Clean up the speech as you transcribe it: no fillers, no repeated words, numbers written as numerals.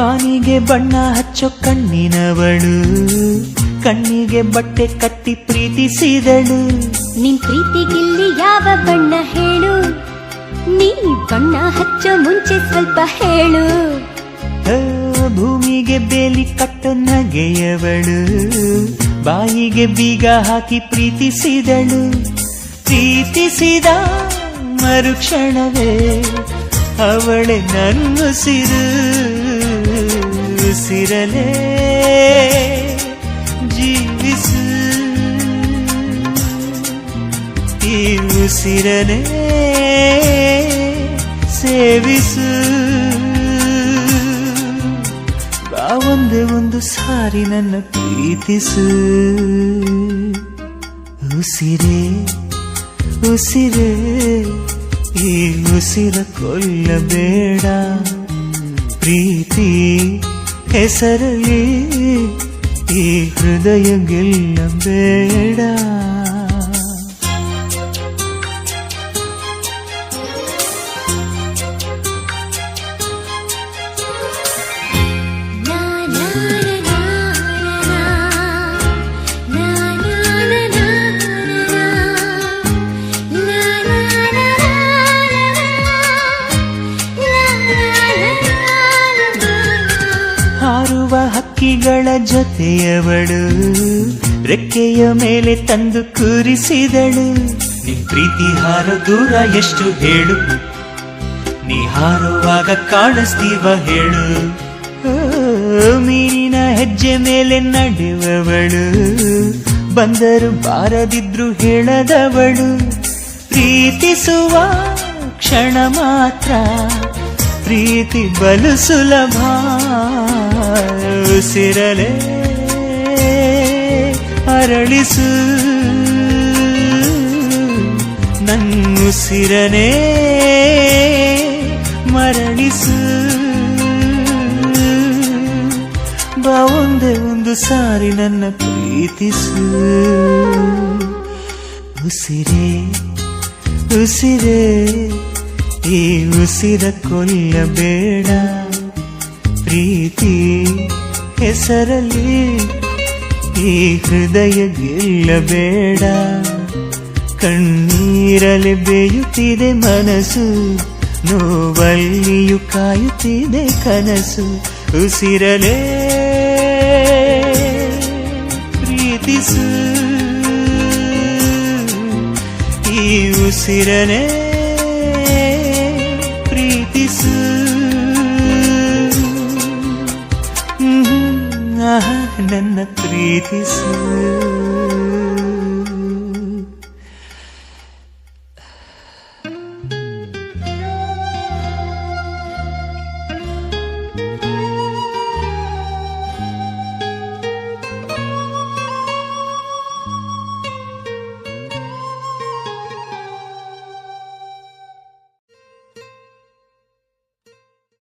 ಬಾನಿಗೆ ಬಣ್ಣ ಹಚ್ಚೋ ಕಣ್ಣಿನವಳು, ಕಣ್ಣಿಗೆ ಬಟ್ಟೆ ಕಟ್ಟಿ ಪ್ರೀತಿಸಿದಳು. ನಿನ್ ಪ್ರೀತಿಗಿಲ್ಲಿ ಯಾವ ಬಣ್ಣ ಹೇಳು, ನೀ ಬಣ್ಣ ಹಚ್ಚೋ ಮುಂಚೆ ಸ್ವಲ್ಪ ಹೇಳು. ಭೂಮಿಗೆ ಬೇಲಿ ಕಟ್ಟೋ ನಗೆಯವಳು, ಬಾಯಿಗೆ ಬೀಗ ಹಾಕಿ ಪ್ರೀತಿಸಿದಳು. ಪ್ರೀತಿಸಿದ ಮರುಕ್ಷಣವೇ ಅವಳೆ ನನ್ನುಸಿರು, ಉಸಿರಲೇ ಜೀವಿಸು, ಈ ಉಸಿರಲೇ ಸೇವಿಸು. ಒಂದೇ ಒಂದು ಸಾರಿ ನನ್ನ ಪ್ರೀತಿಸು. ಉಸಿರೇ ಉಸಿರೇ ಈ ಉಸಿರ ಕೊಲ್ಲಬೇಡ, ಪ್ರೀತಿ ಹೆಸರಲ್ಲಿ ಈ ಹೃದಯ ಗೆಲ್ಲಬೇಡ. ಹಾರುವ ಹಕ್ಕಿಗಳ ಜೊತೆಯವಳು, ರೆಕ್ಕೆಯ ಮೇಲೆ ತಂದು ಕೂರಿಸಿದಳು. ನಿನ್ ಪ್ರೀತಿ ಹಾರೋ ದೂರ ಎಷ್ಟು ಹೇಳು, ನೀ ಹಾರುವಾಗ ಕಾಣಿಸ್ತೀವ ಹೇಳು. ಮೀನಿನ ಹೆಜ್ಜೆ ಮೇಲೆ ನಡೆಯುವವಳು, ಬಂದರು ಬಾರದಿದ್ರು ಹೇಳದವಳು. ಪ್ರೀತಿಸುವ ಕ್ಷಣ ಮಾತ್ರ ಪ್ರೀತಿ ಬಲು ಸುಲಭ, ಉಸಿರಲೇ ಅರಳಿಸು, ನನ್ನುಸಿರನೇ ಮರಳಿಸು. ಬಾ ಒಂದೇ ಒಂದು ಸಾರಿ ನನ್ನ ಪ್ರೀತಿಸು. ಉಸಿರೇ ಉಸಿರೇ ಈ ಉಸಿರ ಕೊಲ್ಲಬೇಡ, ಪ್ರೀತಿ ಹೆಸರಲ್ಲಿ ಈ ಹೃದಯ ಗೆಲ್ಲಬೇಡ. ಕಣ್ಣೀರಲಿ ಬೇಯುತ್ತಿದೆ ಮನಸ್ಸು, ನೋವಲ್ಲಿಯೂ ಕಾಯುತ್ತಿದೆ ಕನಸು. ಉಸಿರಲೇ ಪ್ರೀತಿಸು, ಈ ಉಸಿರನೇ ಪ್ರೀತಿಸು. ನನ್ನ ಪ್ರೀತಿಸು.